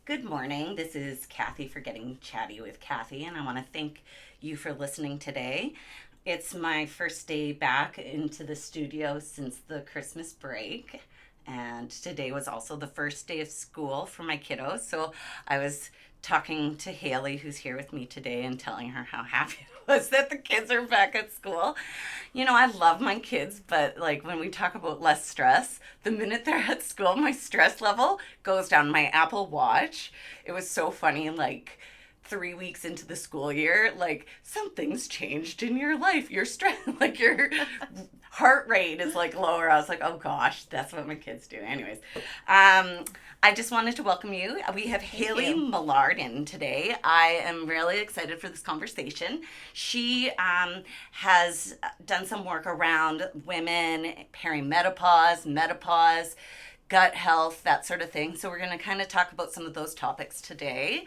Good morning. This is Kathy for Getting Chatty with Kathy, and I want to thank you for listening today. It's my first day back into the studio since the Christmas break, and today was also the first day of school for my kiddos. So I was talking to Hayley, who's here with me today, and telling her how happy I was that the kids are back at school. You know, I love my kids, but like when we talk about less stress, the minute they're at school, my stress level goes down. My Apple Watch, it was so funny, like 3 weeks into the school year, like something's changed in your life. Your stress, like your heart rate is like lower. I was like, oh gosh, that's what my kids do. Anyways, I just wanted to welcome you. We have Hayley Millar in today. I am really excited for this conversation. She has done some work around women, perimenopause, menopause, gut health, that sort of thing. So we're going to kind of talk about some of those topics today.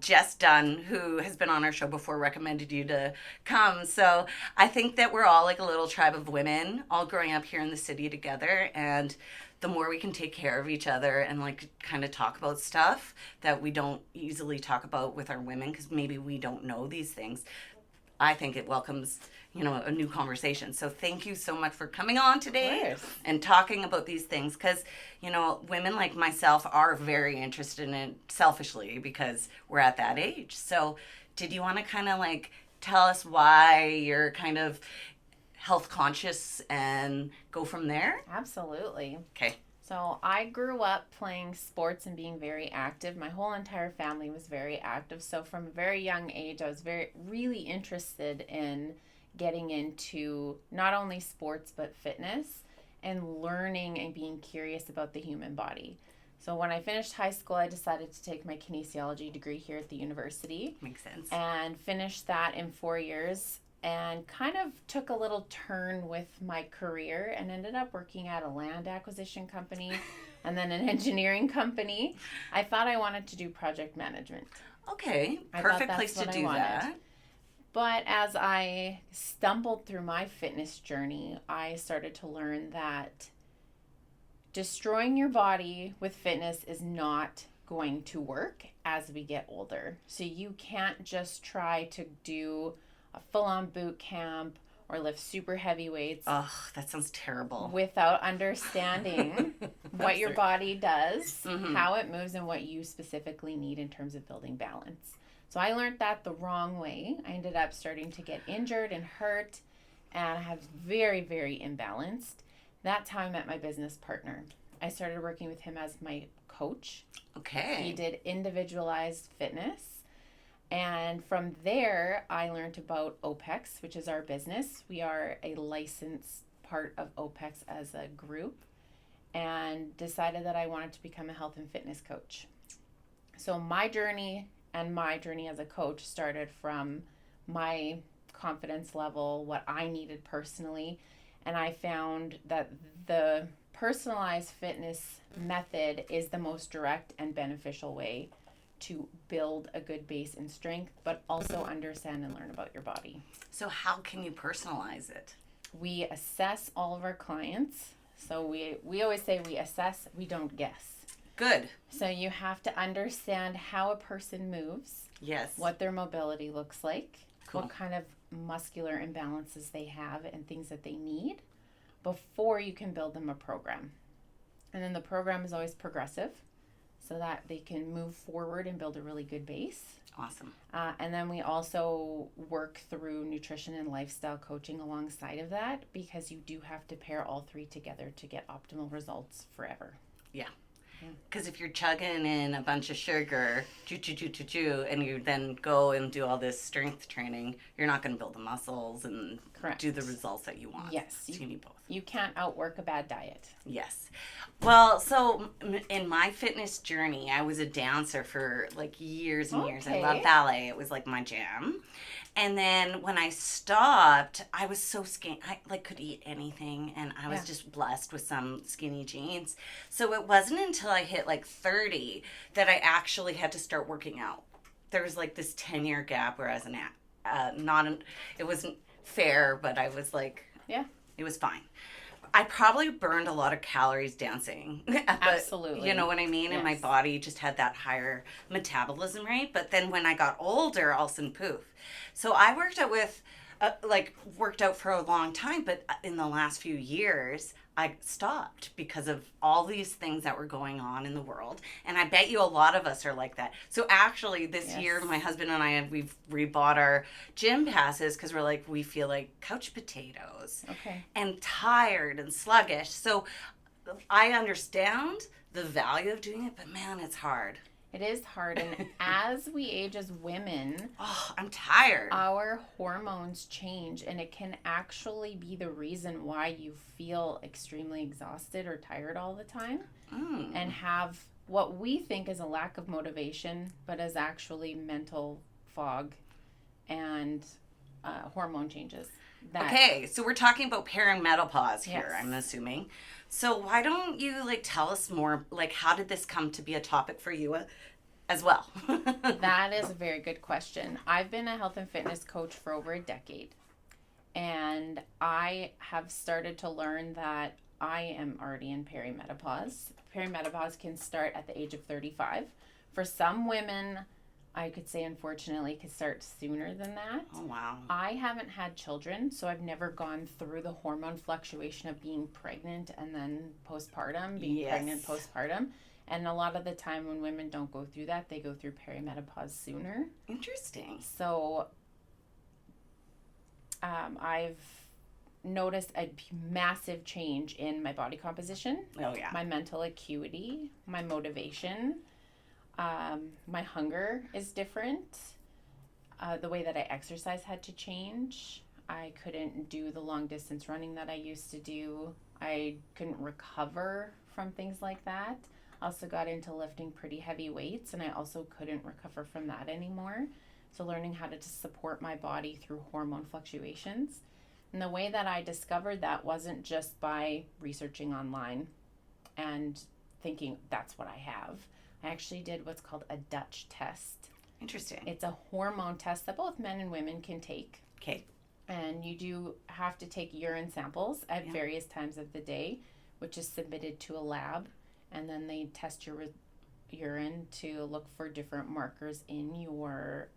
Jess Dunn, who has been on our show before, recommended you to come. So I think that we're all like a little tribe of women, all growing up here in the city together. And the more we can take care of each other and like kind of talk about stuff that we don't easily talk about with our women, because maybe we don't know these things, I think it welcomes, a new conversation. So thank you so much for coming on today and talking about these things, because, women like myself are very interested in it selfishly because we're at that age. So did you want to kind of like tell us why you're kind of health conscious and go from there? Absolutely. Okay. So I grew up playing sports and being very active. My whole entire family was very active. So from a very young age, I was really interested in getting into not only sports but fitness and learning and being curious about the human body. So when I finished high school, I decided to take my kinesiology degree here at the university. Makes sense. And finished that in 4 years. And kind of took a little turn with my career and ended up working at a land acquisition company and then an engineering company. I thought I wanted to do project management. Okay, perfect place to do that. But as I stumbled through my fitness journey, I started to learn that destroying your body with fitness is not going to work as we get older. So you can't just try to do a full-on boot camp or lift super heavy weights. Oh, that sounds terrible. Without understanding what your body does, how it moves, and what you specifically need in terms of building balance. So I learned that the wrong way. I ended up starting to get injured and hurt, and I have very, very imbalanced. That's how I met my business partner. I started working with him as my coach. Okay. He did individualized fitness. And from there, I learned about OPEX, which is our business. We are a licensed part of OPEX as a group, and decided that I wanted to become a health and fitness coach. So my journey as a coach started from my confidence level, what I needed personally, and I found that the personalized fitness method is the most direct and beneficial way to build a good base in strength, but also understand and learn about your body. So how can you personalize it? We assess all of our clients. So we always say we assess, we don't guess. Good. So you have to understand how a person moves. Yes. What their mobility looks like. Cool. What kind of muscular imbalances they have and things that they need before you can build them a program. And then the program is always progressive, so that they can move forward and build a really good base. Awesome. And then we also work through nutrition and lifestyle coaching alongside of that, because you do have to pair all three together to get optimal results forever. Yeah. Because if you're chugging in a bunch of sugar, and you then go and do all this strength training, you're not going to build the muscles and do the results that you want. Yes. So you need both. You can't outwork a bad diet. Yes. Well, so in my fitness journey, I was a dancer for like years and years. I loved ballet. It was like my jam. And then when I stopped, I was so skinny. I like could eat anything, and I was just blessed with some skinny jeans. So it wasn't until I hit like 30 that I actually had to start working out. There was like this 10-year gap where I was it wasn't fair, but I was like, it was fine. I probably burned a lot of calories dancing. Absolutely. You know what I mean? And my Yes. body just had that higher metabolism rate. But then when I got older, all of a sudden, poof. So I worked out for a long time, but in the last few years, I stopped because of all these things that were going on in the world. And I bet you a lot of us are like that. So actually this Yes. year, my husband and I, we've rebought our gym passes because we feel like couch potatoes Okay. and tired and sluggish. So I understand the value of doing it, but man, it's hard. It is hard. And as we age as women, Oh, I'm tired. our hormones change, and it can actually be the reason why you feel extremely exhausted or tired all the time and have what we think is a lack of motivation, but is actually mental fog and hormone changes. Okay, so we're talking about perimenopause here, Yes. I'm assuming. So why don't you tell us more, how did this come to be a topic for you as well? That is a very good question. I've been a health and fitness coach for over a decade, and I have started to learn that I am already in perimenopause. Perimenopause can start at the age of 35. For some women, I could say unfortunately could start sooner than that. Oh, wow. I haven't had children, so I've never gone through the hormone fluctuation of being pregnant and then postpartum, being pregnant postpartum. And a lot of the time when women don't go through that, they go through perimenopause sooner. Interesting. So I've noticed a massive change in my body composition, Oh, yeah. my mental acuity, my motivation. My hunger is different. The way that I exercise had to change. I couldn't do the long distance running that I used to do. I couldn't recover from things like that. Also got into lifting pretty heavy weights, and I also couldn't recover from that anymore. So learning how to support my body through hormone fluctuations. And the way that I discovered that wasn't just by researching online and thinking that's what I have. I actually did what's called a Dutch test. Interesting. It's a hormone test that both men and women can take. Okay. And you do have to take urine samples at various times of the day, which is submitted to a lab. And then they test your urine to look for different markers in your,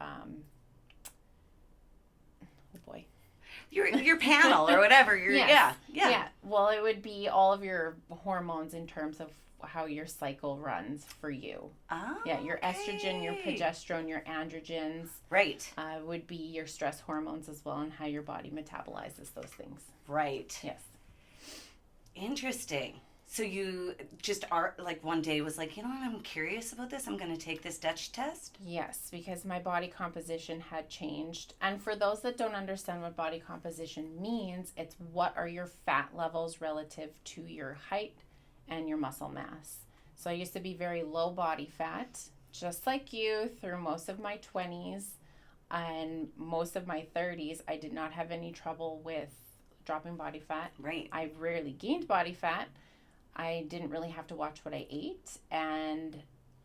Your panel or whatever. Yes. Yeah. Well, it would be all of your hormones in terms of how your cycle runs for you. Oh, Yeah, your estrogen, your progesterone, your androgens. Right. Would be your stress hormones as well, and how your body metabolizes those things. Right. Yes. Interesting. So you just are one day was like, you know what, I'm curious about this. I'm going to take this Dutch test. Yes, because my body composition had changed. And for those that don't understand what body composition means, it's what are your fat levels relative to your height and your muscle mass. So I used to be very low body fat, just like you, through most of my 20s and most of my 30s. I did not have any trouble with dropping body fat. Right. I rarely gained body fat. I didn't really have to watch what I ate, and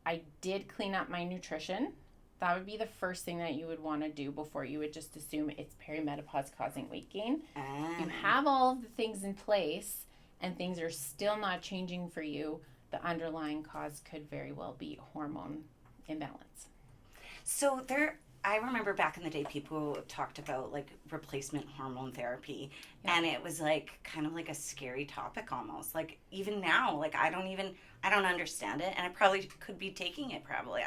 I did clean up my nutrition. That would be the first thing that you would want to do before you would just assume it's perimenopause causing weight gain. You have all of the things in place and things are still not changing for you. The underlying cause could very well be hormone imbalance. So I remember back in the day, people talked about replacement hormone therapy, and it was kind of a scary topic almost. Even now, I don't understand it, and I probably could be taking it probably.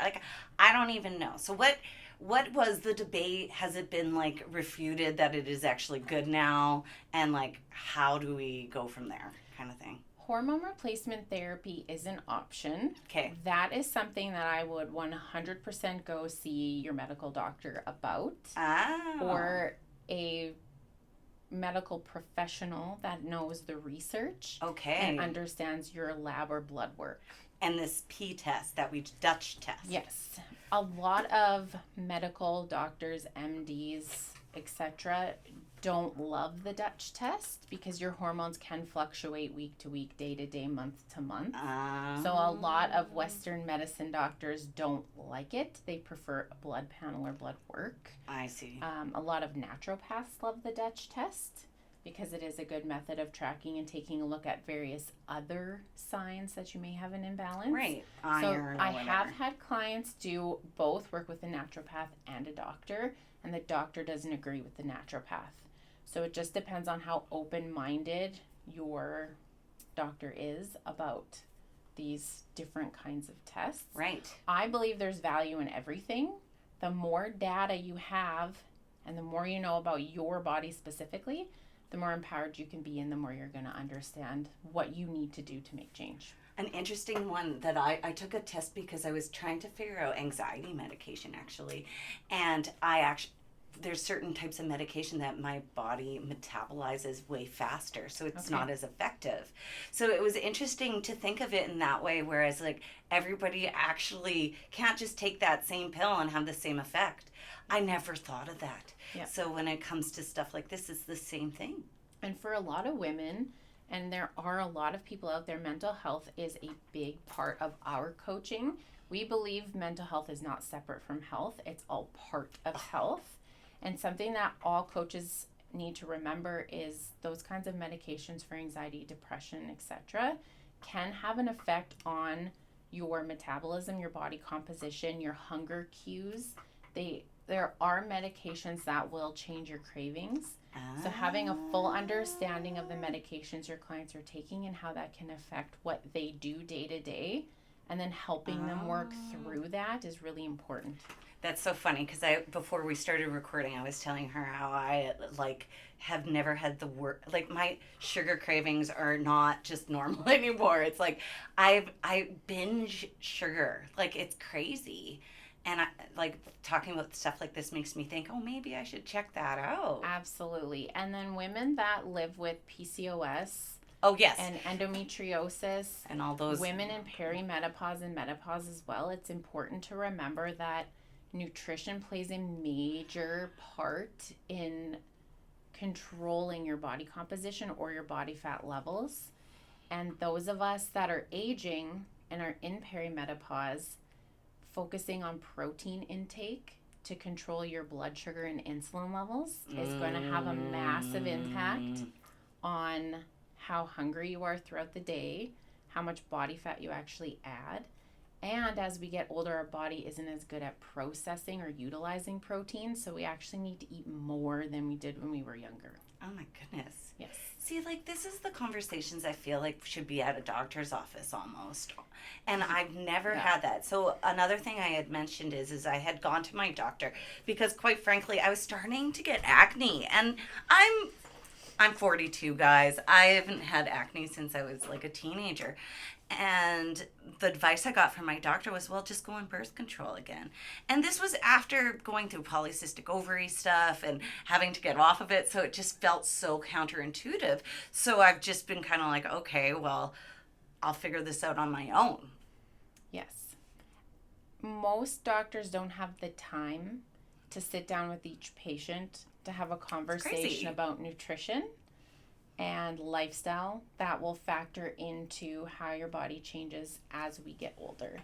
I don't even know. So what was the debate? Has it been refuted that it is actually good now, and how do we go from there, kind of thing? Hormone replacement therapy is an option. Okay. That is something that I would 100% go see your medical doctor about. Or a medical professional that knows the research. Okay. And understands your lab or blood work. And this Dutch test. Yes. A lot of medical doctors, MDs, etc., don't love the Dutch test because your hormones can fluctuate week to week, day to day, month to month. So a lot of Western medicine doctors don't like it. They prefer a blood panel or blood work. I see. A lot of naturopaths love the Dutch test because it is a good method of tracking and taking a look at various other signs that you may have an imbalance. Right. Iron so I have had clients do both, work with a naturopath and a doctor, and the doctor doesn't agree with the naturopath. So it just depends on how open-minded your doctor is about these different kinds of tests. Right. I believe there's value in everything. The more data you have and the more you know about your body specifically, the more empowered you can be and the more you're going to understand what you need to do to make change. An interesting one that I took a test because I was trying to figure out anxiety medication, actually. And there's certain types of medication that my body metabolizes way faster, so it's not as effective. So it was interesting to think of it in that way, whereas like everybody actually can't just take that same pill and have the same effect. I never thought of that. Yeah. So when it comes to stuff like this, it's the same thing. And for a lot of women, and there are a lot of people out there, mental health is a big part of our coaching. We believe mental health is not separate from health. It's all part of health. And something that all coaches need to remember is those kinds of medications for anxiety, depression, etc. can have an effect on your metabolism, your body composition, your hunger cues. There are medications that will change your cravings. So having a full understanding of the medications your clients are taking and how that can affect what they do day to day, and then helping them work through that is really important. That's so funny because before we started recording, I was telling her how I have never had my sugar cravings are not just normal anymore. It's like I binge sugar, like it's crazy. And talking about stuff like this makes me think, oh, maybe I should check that out. Absolutely. And then women that live with PCOS. Oh, yes. And endometriosis. And all those. Women in perimenopause and menopause as well. It's important to remember that nutrition plays a major part in controlling your body composition or your body fat levels. And those of us that are aging and are in perimenopause, focusing on protein intake to control your blood sugar and insulin levels is going to have a massive impact on how hungry you are throughout the day, how much body fat you actually add. And as we get older, our body isn't as good at processing or utilizing protein, so we actually need to eat more than we did when we were younger. Oh my goodness. Yes. See, this is the conversations I feel like should be at a doctor's office almost. And I've never had that. So another thing I had mentioned is I had gone to my doctor because quite frankly, I was starting to get acne. And I'm 42, guys. I haven't had acne since I was a teenager. And the advice I got from my doctor was, well, just go on birth control again. And this was after going through polycystic ovary stuff and having to get off of it. So it just felt so counterintuitive. So I've just been kind of okay, well, I'll figure this out on my own. Yes. Most doctors don't have the time to sit down with each patient to have a conversation about nutrition and lifestyle that will factor into how your body changes as we get older.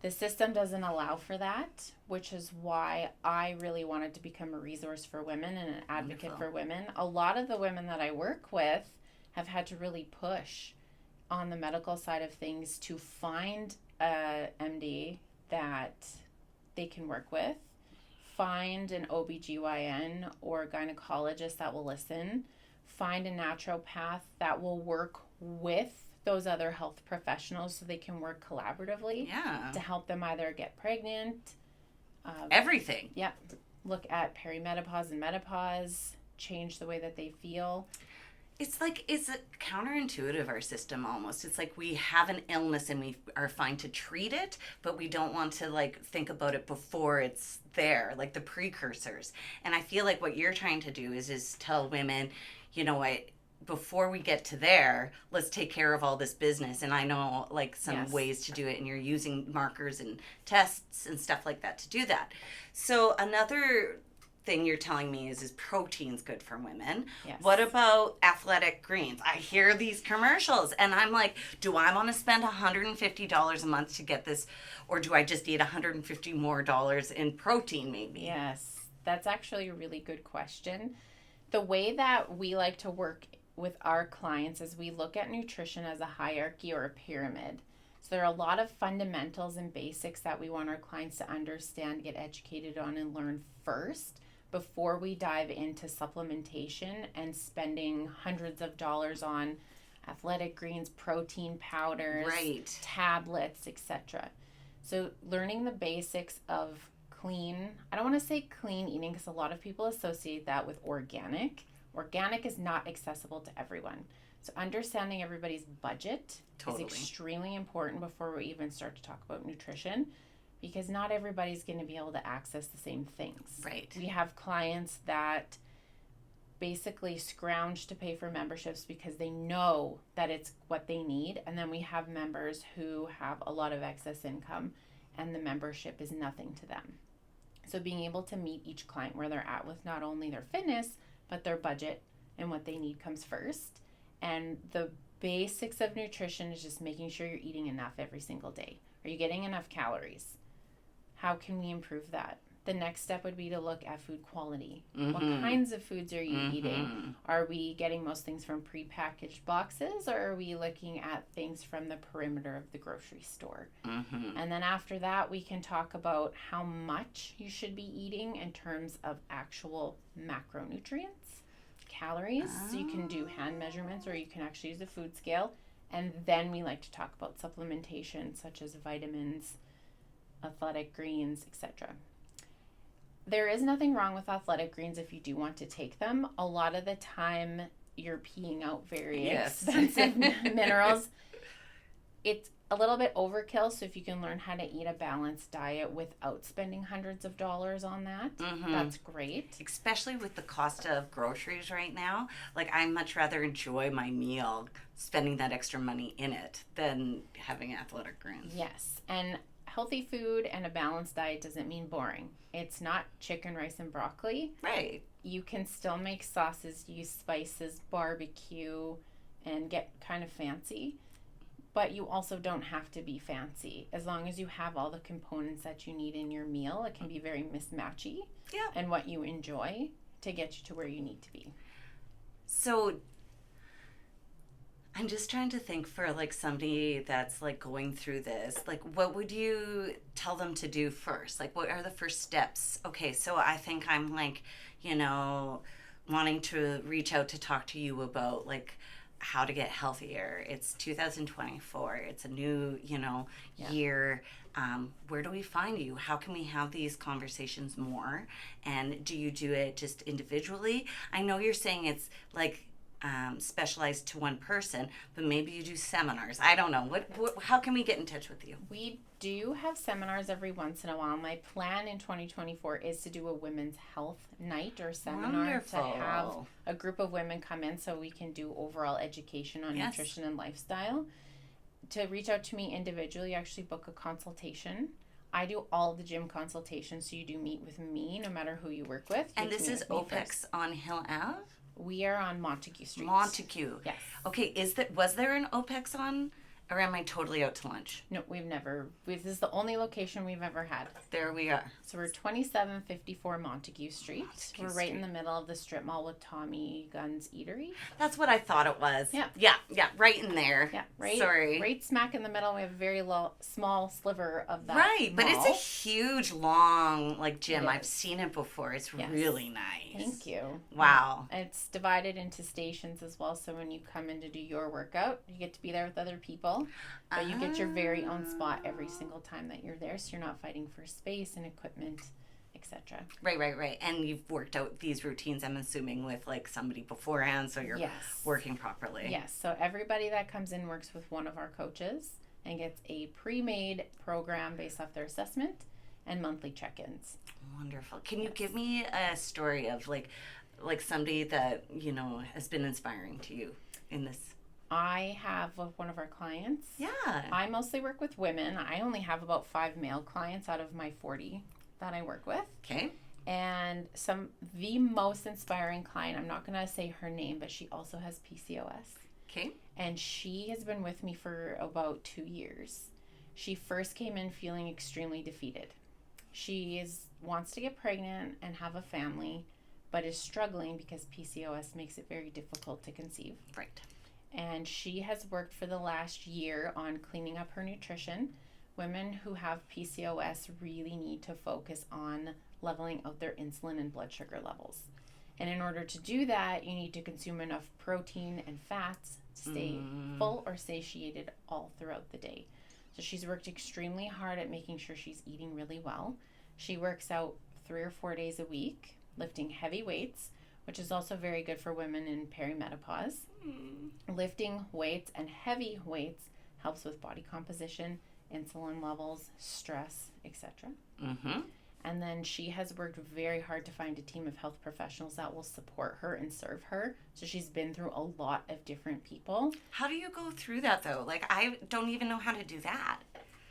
The system doesn't allow for that, which is why I really wanted to become a resource for women and an advocate for women. A lot of the women that I work with have had to really push on the medical side of things to find a MD that they can work with, find an OBGYN or gynecologist that will listen, find a naturopath that will work with those other health professionals so they can work collaboratively to help them either get pregnant. Everything. Yep. Look at perimenopause and menopause, change the way that they feel. It's counterintuitive, our system almost. It's we have an illness and we are fine to treat it, but we don't want to think about it before it's there, the precursors. And I feel what you're trying to do is tell women, you know what, before we get to there, let's take care of all this business. And I know some ways to do it, and you're using markers and tests and stuff like that to do that. So another thing you're telling me is protein's good for women. Yes. What about athletic greens? I hear these commercials and I'm do I want to spend $150 a month to get this, or do I just eat $150 more in protein maybe? Yes, that's actually a really good question. The way that we like to work with our clients is we look at nutrition as a hierarchy or a pyramid. So there are a lot of fundamentals and basics that we want our clients to understand, get educated on, and learn first before we dive into supplementation and spending hundreds of dollars on athletic greens, protein powders, Right. tablets, etc. So learning the basics of clean, I don't want to say clean eating because a lot of people associate that with organic. Organic is not accessible to everyone. So understanding everybody's budget Totally. is extremely important before we even start to talk about nutrition, because not everybody's going to be able to access the same things. Right. We have clients that basically scrounge to pay for memberships because they know that it's what they need. And then we have members who have a lot of excess income and the membership is nothing to them. So being able to meet each client where they're at with not only their fitness, but their budget and what they need comes first. And the basics of nutrition is just making sure you're eating enough every single day. Are you getting enough calories? How can we improve that? The next step would be to look at food quality. Mm-hmm. What kinds of foods are you eating? Are we getting most things from prepackaged boxes, or are we looking at things from the perimeter of the grocery store? Mm-hmm. And then after that, we can talk about how much you should be eating in terms of actual macronutrients, calories. So you can do hand measurements, or you can actually use a food scale. And then we like to talk about supplementation, such as vitamins, athletic greens, etc. There is nothing wrong with athletic greens if you do want to take them. A lot of the time, you're peeing out very expensive minerals. It's a little bit overkill, so if you can learn how to eat a balanced diet without spending hundreds of dollars on that, that's great. Especially with the cost of groceries right now. Like, I much rather enjoy my meal spending that extra money in it than having athletic greens. Yes, and healthy food and a balanced diet doesn't mean boring. It's not chicken, rice, and broccoli. Right. You can still make sauces, use spices, barbecue, and get kind of fancy. But you also don't have to be fancy. As long as you have all the components that you need in your meal, it can be very mismatchy. Yeah. And what you enjoy to get you to where you need to be. So I'm just trying to think for like somebody that's like going through this, like what would you tell them to do first? Like what are the first steps? Okay, so I think I'm like, wanting to reach out to talk to you about like how to get healthier. It's 2024. It's a new, year. Where do we find you? How can we have these conversations more? And do you do it just individually? I know you're saying it's like specialized to one person, but maybe you do seminars. I don't know. How can we get in touch with you? We do have seminars every once in a while. My plan in 2024 is to do a women's health night or seminar. Wonderful. To have a group of women come in so we can do overall education on nutrition and lifestyle. To reach out to me individually, actually book a consultation. I do all the gym consultations, so you do meet with me no matter who you work with. And this is OPEX on Hill Ave? We are on Montague Street. Montague. Yes. Okay, was there an OPEX on, or am I totally out to lunch? No, this is the only location we've ever had. There we are. So we're 2754 Montague Street. We're right in the middle of the strip mall with Tommy Gunn's Eatery. That's what I thought it was. Yeah. Yeah, right in there. Yeah, right. Sorry. Right smack in the middle. We have a very small sliver of that Right, but mall. it's a huge, long, gym. It I've is. seen it before. It's Yes. really nice. Thank you. Wow. It's divided into stations as well, so when you come in to do your workout, you get to be there with other people, but you get your very own spot every single time that you're there, so you're not fighting for space and equipment, etc. Right. And you've worked out these routines, I'm assuming, with somebody beforehand, so you're working properly. Yes, so everybody that comes in works with one of our coaches and gets a pre-made program based off their assessment and monthly check-ins. Wonderful. Can you give me a story of like somebody that has been inspiring to you in this? I have one of our clients. Yeah. I mostly work with women. I only have about 5 male clients out of my 40 that I work with. Okay. And the most inspiring client, I'm not going to say her name, but she also has PCOS. Okay. And she has been with me for about 2 years. She first came in feeling extremely defeated. She wants to get pregnant and have a family, but is struggling because PCOS makes it very difficult to conceive. Right. And she has worked for the last year on cleaning up her nutrition. Women who have PCOS really need to focus on leveling out their insulin and blood sugar levels. And in order to do that, you need to consume enough protein and fats to stay full or satiated all throughout the day. So she's worked extremely hard at making sure she's eating really well. She works out 3 or 4 days a week, lifting heavy weights, which is also very good for women in perimenopause. Lifting weights and heavy weights helps with body composition, insulin levels, stress, etc. And then she has worked very hard to find a team of health professionals that will support her and serve her. So she's been through a lot of different people. How do you go through that, though? Like, I don't even know how to do that.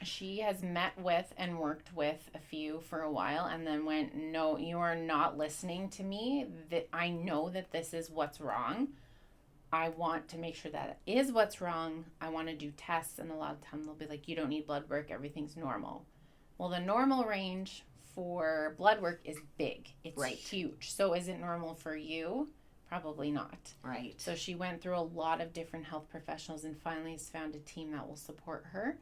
She has met with and worked with a few for a while and then went, no, you are not listening to me. That I know that this is what's wrong. I want to make sure that it is what's wrong. I want to do tests. And a lot of the time they'll be like, you don't need blood work. Everything's normal. Well, the normal range for blood work is big. It's huge. So is it normal for you? Probably not. Right. So she went through a lot of different health professionals and finally has found a team that will support her.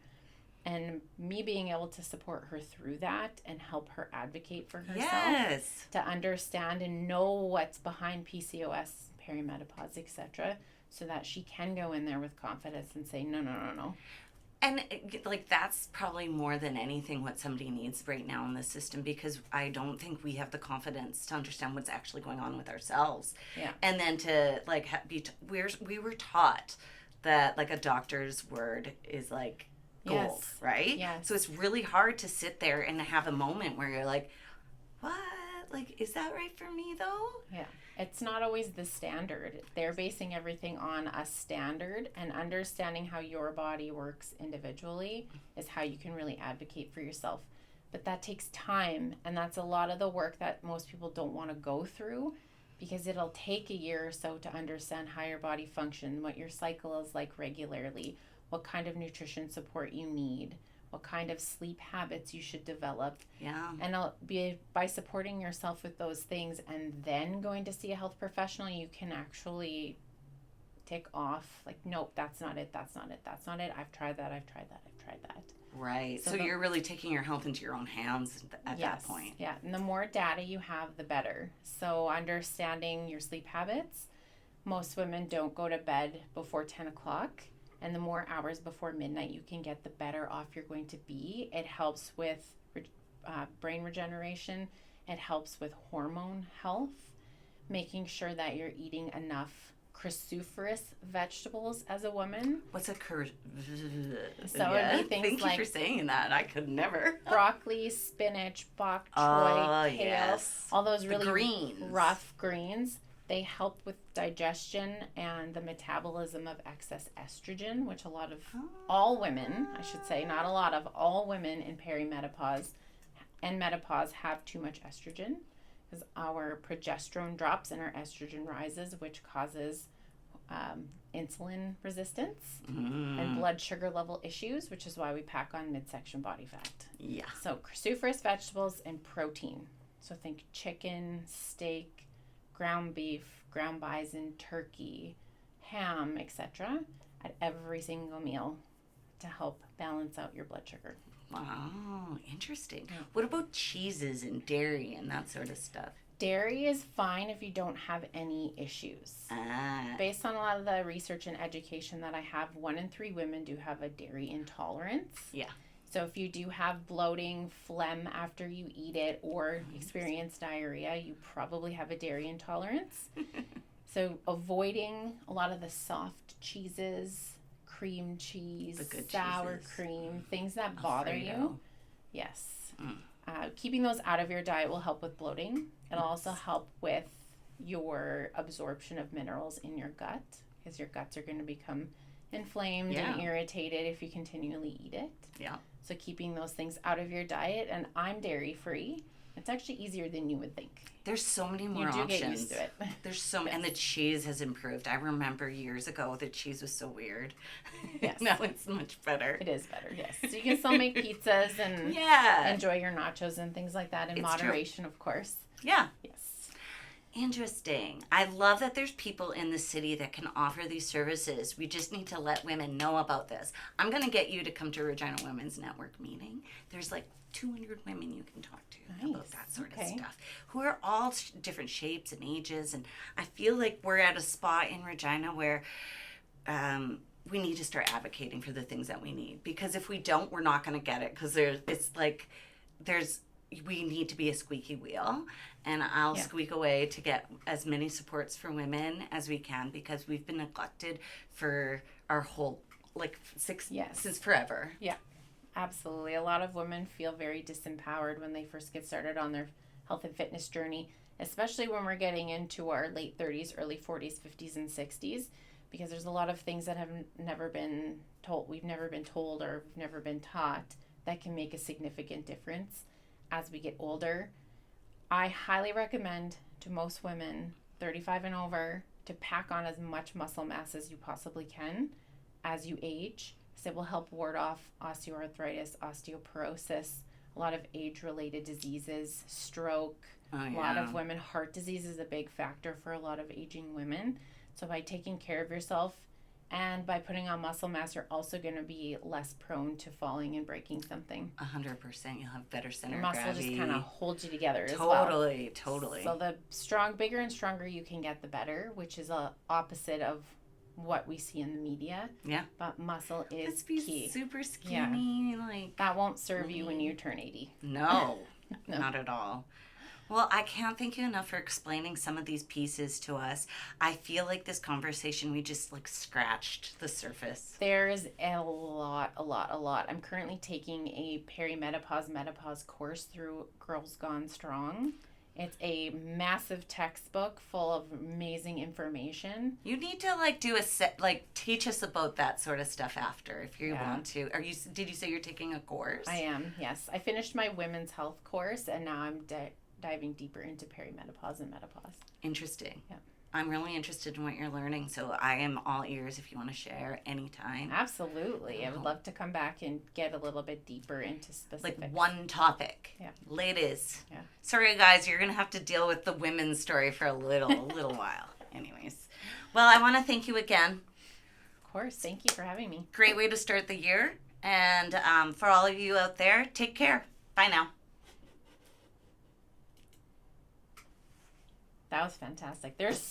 And me being able to support her through that and help her advocate for herself, to understand and know what's behind PCOS, perimenopause, etc., so that she can go in there with confidence and say, no. And like, that's probably more than anything what somebody needs right now in the system, because I don't think we have the confidence to understand what's actually going on with ourselves. Yeah. And then to like we were taught that like a doctor's word is like gold, right? Yes. So it's really hard to sit there and have a moment where you're like, what? Like, is that right for me though? Yeah. It's not always the standard. They're basing everything on a standard, and understanding how your body works individually is how you can really advocate for yourself. But that takes time, and that's a lot of the work that most people don't want to go through, because it'll take a year or so to understand how your body functions, what your cycle is like regularly, what kind of nutrition support you need, what kind of sleep habits you should develop. Yeah. And by supporting yourself with those things and then going to see a health professional, you can actually tick off like, nope, that's not it. I've tried that. Right. So you're really taking your health into your own hands at that point. Yeah. And the more data you have, the better. So understanding your sleep habits. Most women don't go to bed before 10 o'clock. And the more hours before midnight you can get, the better off you're going to be. It helps with brain regeneration. It helps with hormone health. Making sure that you're eating enough cruciferous vegetables as a woman. What's a So it would be things Thank like you for saying that. I could never. broccoli, spinach, bok choy, kale, all those really greens. Rough greens. They help with digestion and the metabolism of excess estrogen, which all women, I should say, not a lot of, all women in perimenopause and menopause have too much estrogen, because our progesterone drops and our estrogen rises, which causes insulin resistance and blood sugar level issues, which is why we pack on midsection body fat. Yeah. So cruciferous vegetables and protein. So think chicken, steak, ground beef, ground bison, turkey, ham, etc. at every single meal to help balance out your blood sugar. Wow, interesting. Yeah. What about cheeses and dairy and that sort of stuff? Dairy is fine if you don't have any issues. Based on a lot of the research and education that I have, 1 in 3 women do have a dairy intolerance. Yeah. So if you do have bloating, phlegm after you eat it, or experience diarrhea, you probably have a dairy intolerance. So avoiding a lot of the soft cheeses, cream cheese, sour cream, things that bother you. Yes. Keeping those out of your diet will help with bloating. It'll also help with your absorption of minerals in your gut, because your guts are going to become inflamed and irritated if you continually eat it. Yeah. So keeping those things out of your diet, and I'm dairy free. It's actually easier than you would think. There's so many more options. You do get used to it. There's so and the cheese has improved. I remember years ago the cheese was so weird. Yes. Now it's much better. It is better, yes. So you can still make pizzas and enjoy your nachos and things like that in moderation, of course. Yeah. Yes. Interesting. I love that there's people in the city that can offer these services. We just need to let women know about this. I'm going to get you to come to Regina Women's Network meeting. There's like 200 women you can talk to about that sort of stuff, who are all different shapes and ages. And I feel like we're at a spot in Regina where we need to start advocating for the things that we need. Because if we don't, we're not going to get it. Because we need to be a squeaky wheel, and I'll squeak away to get as many supports for women as we can, because we've been neglected for our whole since forever. Yeah, absolutely. A lot of women feel very disempowered when they first get started on their health and fitness journey, especially when we're getting into our late 30s, early 40s, 50s, and 60s, because there's a lot of things that have never been told, we've never been told, or we've never been taught, that can make a significant difference as we get older. I highly recommend to most women 35 and over to pack on as much muscle mass as you possibly can as you age, because it will help ward off osteoarthritis, osteoporosis, a lot of age-related diseases, stroke. A lot of women, heart disease is a big factor for a lot of aging women. So by taking care of yourself and by putting on muscle mass, you're also going to be less prone to falling and breaking something. 100%. You'll have better center of gravity. Muscle just kind of holds you together as well. Totally. So the bigger and stronger you can get, the better, which is a opposite of what we see in the media. Yeah. But muscle is Let's be key. Super skinny. Yeah. That won't serve you when you turn 80. No, not at all. Well, I can't thank you enough for explaining some of these pieces to us. I feel like this conversation, we just scratched the surface. There's a lot. I'm currently taking a menopause course through Girls Gone Strong. It's a massive textbook full of amazing information. You need to do teach us about that sort of stuff after, if you want to. Did you say you're taking a course? I am, yes. I finished my women's health course, and now I'm diving deeper into perimenopause and menopause. Interesting. Yeah. I'm really interested in what you're learning, so I am all ears if you want to share anytime. Absolutely. I would love to come back and get a little bit deeper into specifics. One topic. Yeah. Ladies. Yeah. Sorry, guys, you're going to have to deal with the women's story for a little while. Anyways. Well, I want to thank you again. Of course. Thank you for having me. Great way to start the year. And for all of you out there, take care. Bye now. That was fantastic. There's